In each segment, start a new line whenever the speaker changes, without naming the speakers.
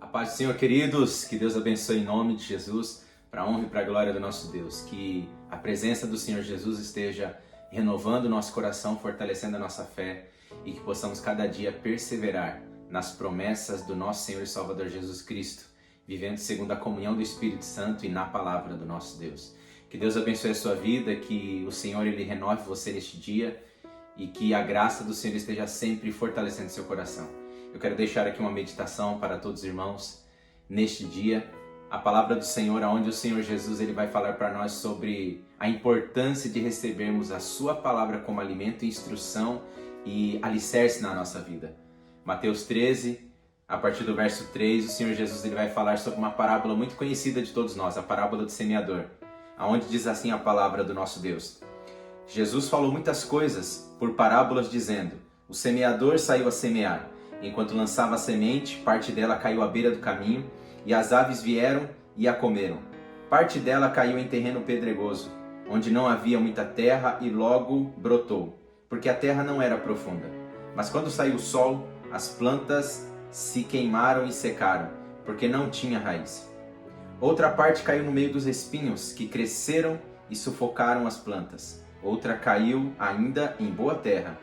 A paz do Senhor, queridos, que Deus abençoe em nome de Jesus, para a honra e para a glória do nosso Deus. Que a presença do Senhor Jesus esteja renovando o nosso coração, fortalecendo a nossa fé e que possamos cada dia perseverar nas promessas do nosso Senhor e Salvador Jesus Cristo, vivendo segundo a comunhão do Espírito Santo e na palavra do nosso Deus. Que Deus abençoe a sua vida, que o Senhor ele renove você neste dia e que a graça do Senhor esteja sempre fortalecendo seu coração. Eu quero deixar aqui uma meditação para todos os irmãos neste dia. A palavra do Senhor, onde o Senhor Jesus ele vai falar para nós sobre a importância de recebermos a sua palavra como alimento, instrução e alicerce na nossa vida. Mateus 13, a partir do verso 3, o Senhor Jesus ele vai falar sobre uma parábola muito conhecida de todos nós, a parábola do semeador, aonde diz assim a palavra do nosso Deus. Jesus falou muitas coisas por parábolas dizendo: o semeador saiu a semear. Enquanto lançava a semente, parte dela caiu à beira do caminho, e as aves vieram e a comeram. Parte dela caiu em terreno pedregoso, onde não havia muita terra, e logo brotou, porque a terra não era profunda. Mas quando saiu o sol, as plantas se queimaram e secaram, porque não tinha raiz. Outra parte caiu no meio dos espinhos, que cresceram e sufocaram as plantas. Outra caiu ainda em boa terra,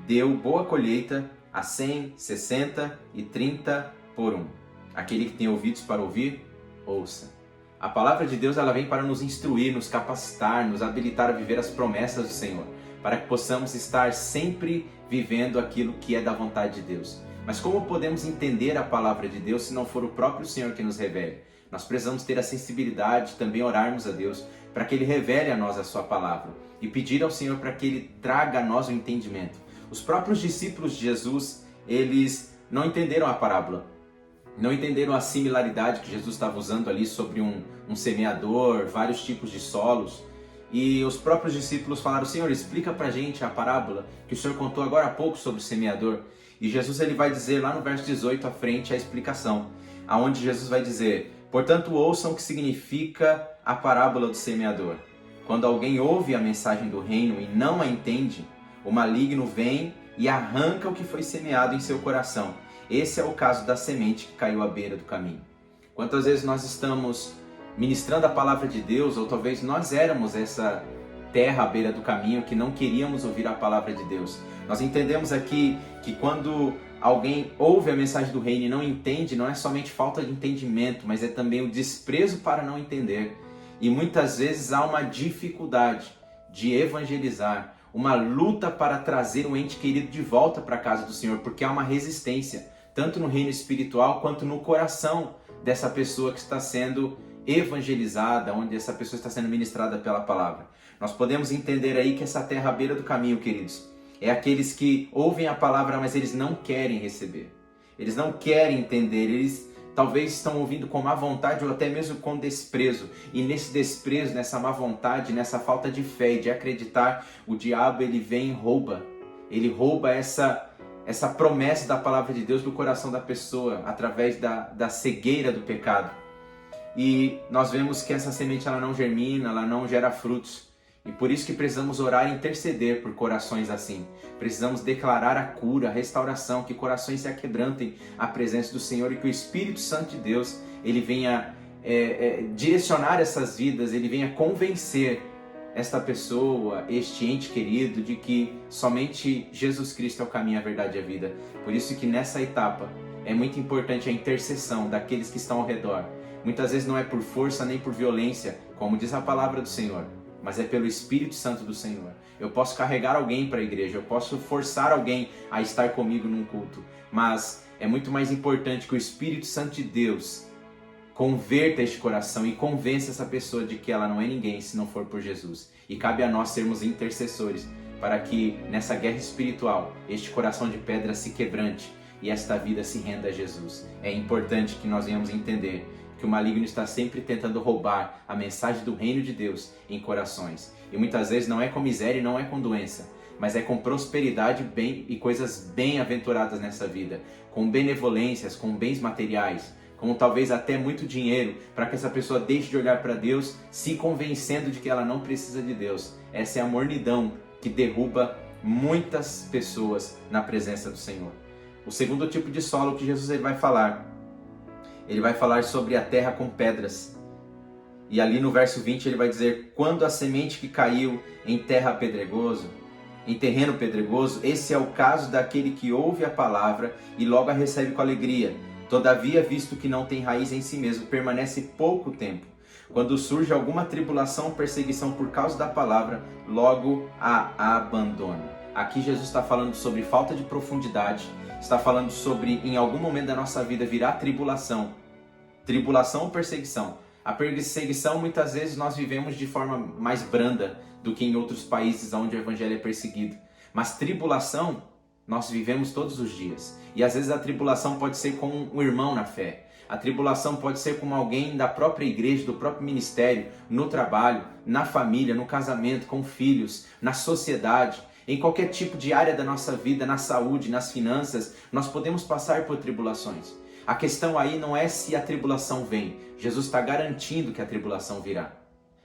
deu boa colheita, a 100, 60 e 30 por um. Aquele que tem ouvidos para ouvir, ouça. A palavra de Deus ela vem para nos instruir, nos capacitar, nos habilitar a viver as promessas do Senhor, para que possamos estar sempre vivendo aquilo que é da vontade de Deus. Mas como podemos entender a palavra de Deus se não for o próprio Senhor que nos revele? Nós precisamos ter a sensibilidade, também orarmos a Deus, para que Ele revele a nós a sua palavra e pedir ao Senhor para que Ele traga a nós o entendimento. Os próprios discípulos de Jesus, eles não entenderam a parábola, não entenderam a similaridade que Jesus estava usando ali sobre um semeador, vários tipos de solos. E os próprios discípulos falaram: Senhor, explica pra gente a parábola que o Senhor contou agora há pouco sobre o semeador. E Jesus ele vai dizer lá no verso 18 à frente a explicação, aonde Jesus vai dizer: portanto ouçam o que significa a parábola do semeador. Quando alguém ouve a mensagem do reino e não a entende, o maligno vem e arranca o que foi semeado em seu coração. Esse é o caso da semente que caiu à beira do caminho. Quantas vezes nós estamos ministrando a palavra de Deus, ou talvez nós éramos essa terra à beira do caminho que não queríamos ouvir a palavra de Deus. Nós entendemos aqui que quando alguém ouve a mensagem do reino e não entende, não é somente falta de entendimento, mas é também o desprezo para não entender. E muitas vezes há uma dificuldade de evangelizar, uma luta para trazer o ente querido de volta para a casa do Senhor, porque há uma resistência, tanto no reino espiritual quanto no coração dessa pessoa que está sendo evangelizada, onde essa pessoa está sendo ministrada pela palavra. Nós podemos entender aí que essa terra à beira do caminho, queridos, é aqueles que ouvem a palavra, mas eles não querem receber. Eles não querem entender, eles talvez estão ouvindo com má vontade ou até mesmo com desprezo. E nesse desprezo, nessa má vontade, nessa falta de fé e de acreditar, o diabo ele vem e rouba. Ele rouba essa promessa da palavra de Deus do coração da pessoa através da cegueira do pecado. E nós vemos que essa semente ela não germina, ela não gera frutos. E por isso que precisamos orar e interceder por corações assim. Precisamos declarar a cura, a restauração, que corações se aquebrantem à presença do Senhor e que o Espírito Santo de Deus ele venha direcionar essas vidas, ele venha convencer esta pessoa, este ente querido, de que somente Jesus Cristo é o caminho, a verdade e a vida. Por isso que nessa etapa é muito importante a intercessão daqueles que estão ao redor. Muitas vezes não é por força nem por violência, como diz a palavra do Senhor, mas é pelo Espírito Santo do Senhor. Eu posso carregar alguém para a igreja, eu posso forçar alguém a estar comigo num culto, mas é muito mais importante que o Espírito Santo de Deus converta este coração e convença essa pessoa de que ela não é ninguém se não for por Jesus. E cabe a nós sermos intercessores para que nessa guerra espiritual este coração de pedra se quebrante e esta vida se renda a Jesus. É importante que nós venhamos entender que o maligno está sempre tentando roubar a mensagem do reino de Deus em corações. E muitas vezes não é com miséria e não é com doença, mas é com prosperidade e coisas bem-aventuradas nessa vida, com benevolências, com bens materiais, com talvez até muito dinheiro, para que essa pessoa deixe de olhar para Deus, se convencendo de que ela não precisa de Deus. Essa é a mornidão que derruba muitas pessoas na presença do Senhor. O segundo tipo de solo que Jesus vai falar ele vai falar sobre a terra com pedras. E ali no verso 20 ele vai dizer: quando a semente que caiu em terreno pedregoso, esse é o caso daquele que ouve a palavra e logo a recebe com alegria. Todavia, visto que não tem raiz em si mesmo, permanece pouco tempo. Quando surge alguma tribulação ou perseguição por causa da palavra, logo a abandona. Aqui Jesus está falando sobre falta de profundidade, está falando sobre em algum momento da nossa vida virá tribulação ou perseguição. A perseguição muitas vezes nós vivemos de forma mais branda do que em outros países onde o evangelho é perseguido. Mas tribulação nós vivemos todos os dias. E às vezes a tribulação pode ser com um irmão na fé. A tribulação pode ser com alguém da própria igreja, do próprio ministério, no trabalho, na família, no casamento, com filhos, na sociedade. Em qualquer tipo de área da nossa vida, na saúde, nas finanças, nós podemos passar por tribulações. A questão aí não é se a tribulação vem. Jesus está garantindo que a tribulação virá.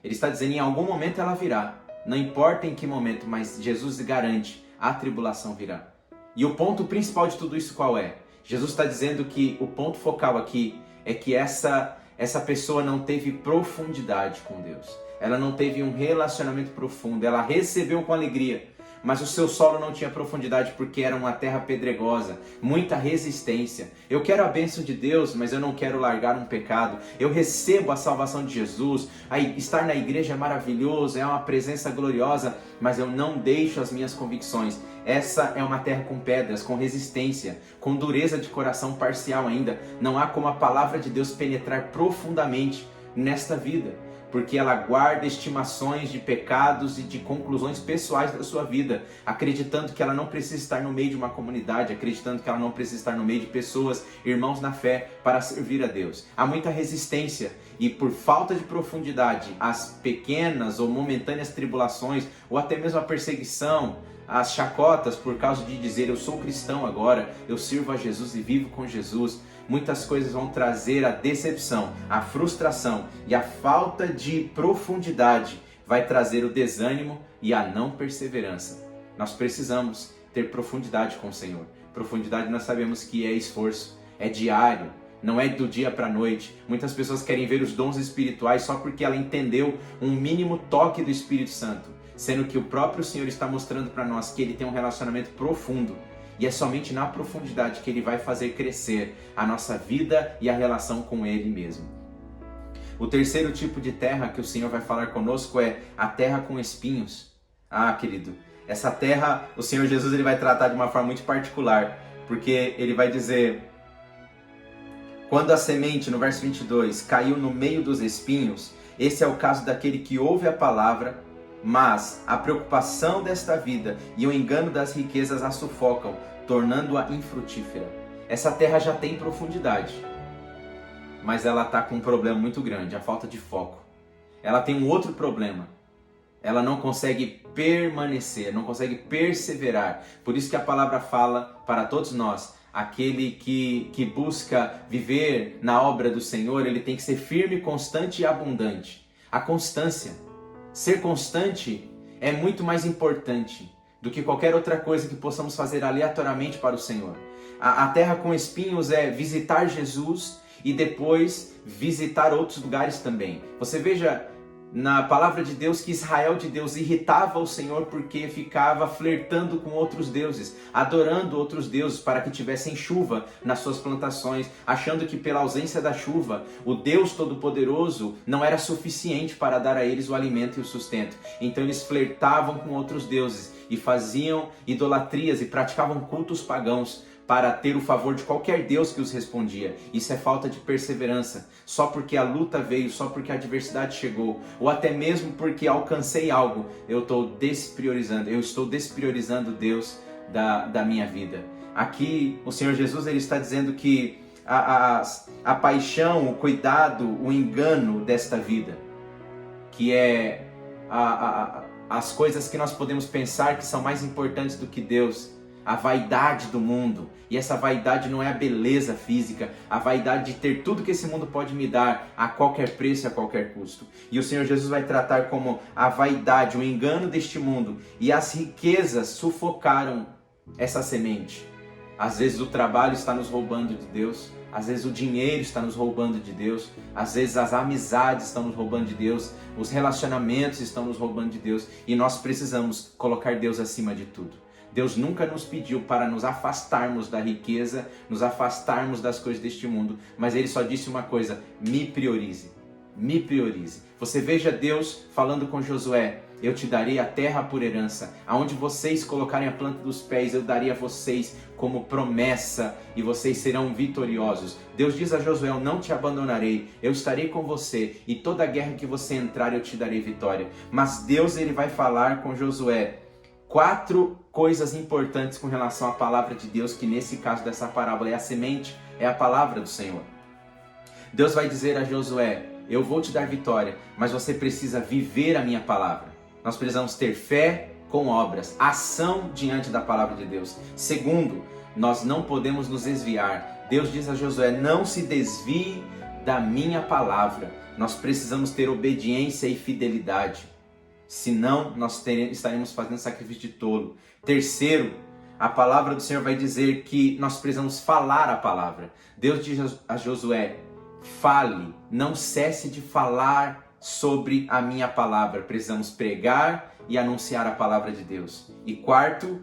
Ele está dizendo em algum momento ela virá. Não importa em que momento, mas Jesus garante, a tribulação virá. E o ponto principal de tudo isso qual é? Jesus está dizendo que o ponto focal aqui é que essa pessoa não teve profundidade com Deus. Ela não teve um relacionamento profundo. Ela recebeu com alegria, mas o seu solo não tinha profundidade porque era uma terra pedregosa, muita resistência. Eu quero a bênção de Deus, mas eu não quero largar um pecado. Eu recebo a salvação de Jesus, estar na igreja é maravilhoso, é uma presença gloriosa, mas eu não deixo as minhas convicções. Essa é uma terra com pedras, com resistência, com dureza de coração parcial ainda. Não há como a palavra de Deus penetrar profundamente nesta vida, porque ela guarda estimações de pecados e de conclusões pessoais da sua vida, acreditando que ela não precisa estar no meio de uma comunidade, acreditando que ela não precisa estar no meio de pessoas, irmãos na fé, para servir a Deus. Há muita resistência e por falta de profundidade, as pequenas ou momentâneas tribulações, ou até mesmo a perseguição, as chacotas por causa de dizer eu sou cristão agora, eu sirvo a Jesus e vivo com Jesus, muitas coisas vão trazer a decepção, a frustração e a falta de profundidade vai trazer o desânimo e a não perseverança. Nós precisamos ter profundidade com o Senhor. Profundidade nós sabemos que é esforço, é diário, não é do dia para a noite. Muitas pessoas querem ver os dons espirituais só porque ela entendeu um mínimo toque do Espírito Santo, sendo que o próprio Senhor está mostrando para nós que Ele tem um relacionamento profundo. E é somente na profundidade que Ele vai fazer crescer a nossa vida e a relação com Ele mesmo. O terceiro tipo de terra que o Senhor vai falar conosco é a terra com espinhos. Ah, querido, essa terra o Senhor Jesus ele vai tratar de uma forma muito particular, porque Ele vai dizer: quando a semente, no verso 22, caiu no meio dos espinhos, esse é o caso daquele que ouve a palavra, mas a preocupação desta vida e o engano das riquezas a sufocam, tornando-a infrutífera. Essa terra já tem profundidade, mas ela está com um problema muito grande, a falta de foco. Ela tem um outro problema. Ela não consegue permanecer, não consegue perseverar. Por isso que a palavra fala para todos nós, aquele que busca viver na obra do Senhor, ele tem que ser firme, constante e abundante. A constância. Ser constante é muito mais importante do que qualquer outra coisa que possamos fazer aleatoriamente para o Senhor. A terra com espinhos é visitar Jesus e depois visitar outros lugares também. Você veja na palavra de Deus que Israel de Deus irritava o Senhor porque ficava flertando com outros deuses, adorando outros deuses para que tivessem chuva nas suas plantações, achando que pela ausência da chuva, o Deus Todo-Poderoso não era suficiente para dar a eles o alimento e o sustento. Então eles flertavam com outros deuses e faziam idolatrias e praticavam cultos pagãos para ter o favor de qualquer Deus que os respondia. Isso é falta de perseverança. Só porque a luta veio, só porque a adversidade chegou, ou até mesmo porque alcancei algo, eu estou despriorizando Deus da minha vida. Aqui o Senhor Jesus ele está dizendo que a paixão, o cuidado, o engano desta vida, que é as coisas que nós podemos pensar que são mais importantes do que Deus, a vaidade do mundo, e essa vaidade não é a beleza física, a vaidade de ter tudo que esse mundo pode me dar a qualquer preço, a qualquer custo. E o Senhor Jesus vai tratar como a vaidade, o engano deste mundo e as riquezas sufocaram essa semente. Às vezes o trabalho está nos roubando de Deus, Às vezes o dinheiro está nos roubando de Deus, às vezes as amizades estão nos roubando de Deus, os relacionamentos estão nos roubando de Deus e nós precisamos colocar Deus acima de tudo. Deus nunca nos pediu para nos afastarmos da riqueza, nos afastarmos das coisas deste mundo, mas Ele só disse uma coisa: me priorize, me priorize. Você veja Deus falando com Josué: eu te darei a terra por herança, aonde vocês colocarem a planta dos pés, eu darei a vocês como promessa e vocês serão vitoriosos. Deus diz a Josué: eu não te abandonarei, eu estarei com você e toda guerra que você entrar eu te darei vitória. Mas Deus, ele vai falar com Josué 4 coisas importantes com relação à palavra de Deus, que nesse caso dessa parábola é a semente, é a palavra do Senhor. Deus vai dizer a Josué: eu vou te dar vitória, mas você precisa viver a minha palavra. Nós precisamos ter fé com obras, ação diante da palavra de Deus. Segundo, nós não podemos nos desviar. Deus diz a Josué: não se desvie da minha palavra. Nós precisamos ter obediência e fidelidade. Senão, nós estaremos fazendo sacrifício de tolo. Terceiro, a palavra do Senhor vai dizer que nós precisamos falar a palavra. Deus diz a Josué: fale, não cesse de falar sobre a minha palavra. Precisamos pregar e anunciar a palavra de Deus. E quarto,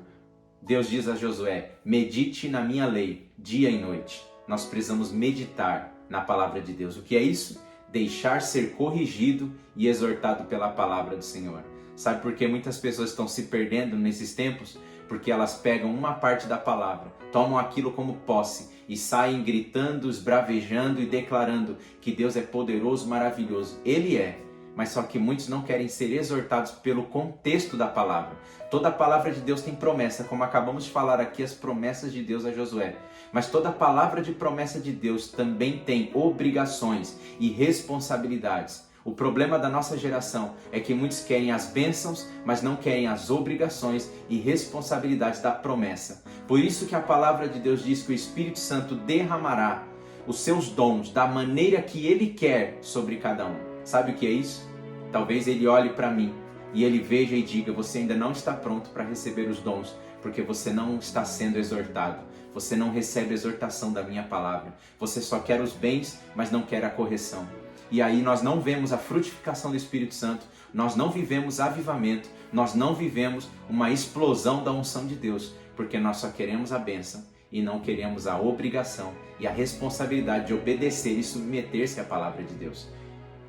Deus diz a Josué: medite na minha lei, dia e noite. Nós precisamos meditar na palavra de Deus. O que é isso? Deixar ser corrigido e exortado pela palavra do Senhor. Sabe por que muitas pessoas estão se perdendo nesses tempos? Porque elas pegam uma parte da palavra, tomam aquilo como posse e saem gritando, esbravejando e declarando que Deus é poderoso, maravilhoso. Ele é, mas só que muitos não querem ser exortados pelo contexto da palavra. Toda a palavra de Deus tem promessa, como acabamos de falar aqui, as promessas de Deus a Josué. Mas toda a palavra de promessa de Deus também tem obrigações e responsabilidades. O problema da nossa geração é que muitos querem as bênçãos, mas não querem as obrigações e responsabilidades da promessa. Por isso que a palavra de Deus diz que o Espírito Santo derramará os seus dons da maneira que Ele quer sobre cada um. Sabe o que é isso? Talvez Ele olhe para mim e Ele veja e diga: você ainda não está pronto para receber os dons, porque você não está sendo exortado. Você não recebe a exortação da minha palavra. Você só quer os bens, mas não quer a correção. E aí nós não vemos a frutificação do Espírito Santo, nós não vivemos avivamento, nós não vivemos uma explosão da unção de Deus, porque nós só queremos a bênção e não queremos a obrigação e a responsabilidade de obedecer e submeter-se à palavra de Deus.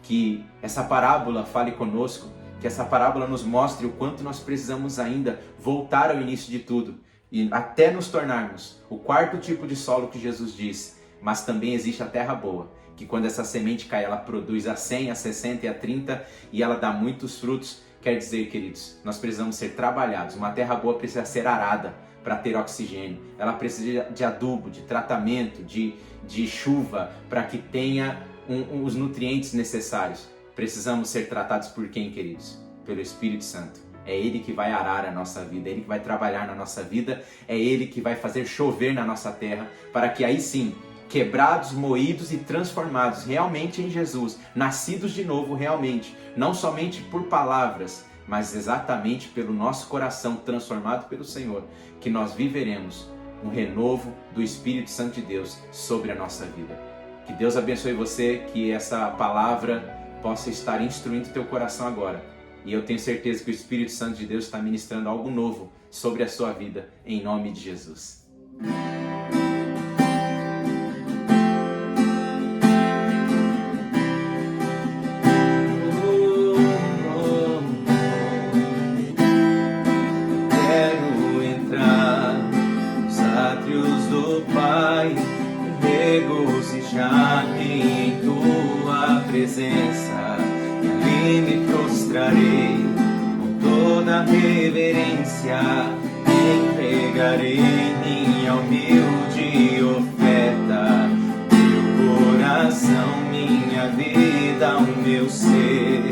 Que essa parábola fale conosco, que essa parábola nos mostre o quanto nós precisamos ainda voltar ao início de tudo e até nos tornarmos o quarto tipo de solo que Jesus disse. Mas também existe a terra boa, que quando essa semente cai, ela produz a 100, a 60 e a 30 e ela dá muitos frutos. Quer dizer, queridos, nós precisamos ser trabalhados. Uma terra boa precisa ser arada para ter oxigênio. Ela precisa de adubo, de tratamento, de chuva, para que tenha os nutrientes necessários. Precisamos ser tratados por quem, queridos? Pelo Espírito Santo. É Ele que vai arar a nossa vida, é Ele que vai trabalhar na nossa vida, é Ele que vai fazer chover na nossa terra, para que aí sim, quebrados, moídos e transformados realmente em Jesus, nascidos de novo realmente, não somente por palavras, mas exatamente pelo nosso coração transformado pelo Senhor, que nós viveremos um renovo do Espírito Santo de Deus sobre a nossa vida. Que Deus abençoe você, que essa palavra possa estar instruindo teu coração agora. E eu tenho certeza que o Espírito Santo de Deus está ministrando algo novo sobre a sua vida, em nome de Jesus.
Quero entrar nos átrios do Pai, regozijar-me em Tua presença. E me prostrarei com toda reverência, entregarei minha humilde oferta, meu coração, minha vida, o meu ser,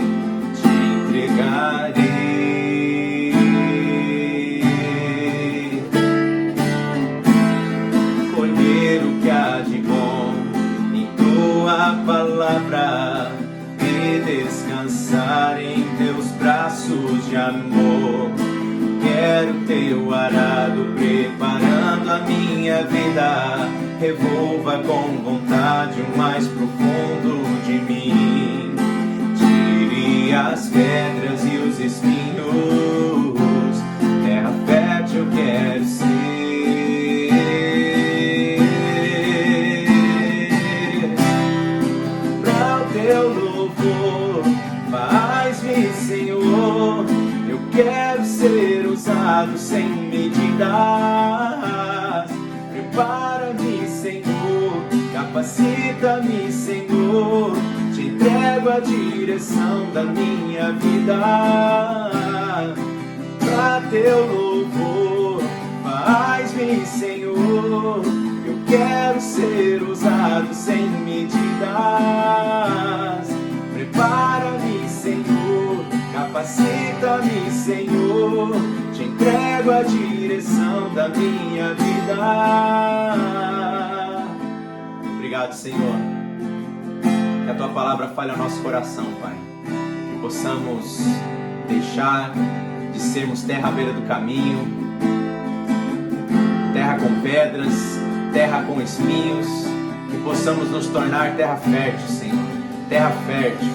te entregarei. Colher o que há de bom em Tua palavra, descansar em Teus braços de amor. Quero Teu arado preparando a minha vida, revolva com vontade o mais profundo de mim. Tire as pedras e os espinhos, terra fértil eu quero ser. Para o teu louvor, faz-me, Senhor, eu quero ser usado sem medidas. Prepara-me, Senhor, capacita-me, Senhor, te entrego a direção da minha vida. Pra teu louvor, faz-me, Senhor, eu quero ser usado sem medidas. Prepara-me, Senhor, capacita-me, Senhor, te entrego a direção da minha vida. Obrigado, Senhor. Que a Tua palavra fale ao nosso coração, Pai. Que possamos deixar de sermos terra à beira do caminho, terra com pedras, terra com espinhos. Que possamos nos tornar terra fértil, Senhor. Terra fértil.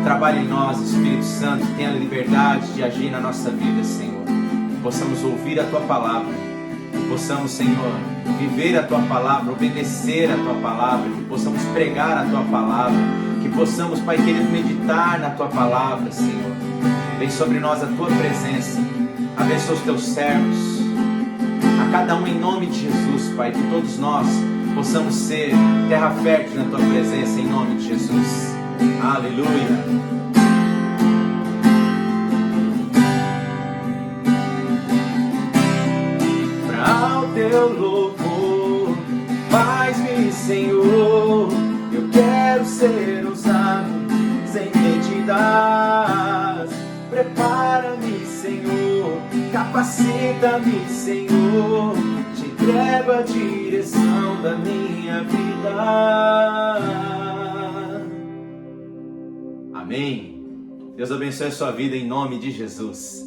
Trabalhe em nós, Espírito Santo, tenha liberdade de agir na nossa vida, Senhor. Que possamos ouvir a Tua palavra, que possamos, Senhor, viver a Tua palavra, obedecer a Tua palavra, que possamos pregar a Tua palavra, que possamos, Pai querido, meditar na Tua palavra, Senhor. Vem sobre nós a Tua presença, abençoa os Teus servos, a cada um em nome de Jesus, Pai, que todos nós possamos ser terra fértil na Tua presença, em nome de Jesus. Aleluia. Para o teu louvor, faz-me, Senhor, eu quero ser usado sem medidas. Prepara-me, Senhor, capacita-me, Senhor, te entrego a direção da minha vida. Amém. Deus abençoe a sua vida em nome de Jesus.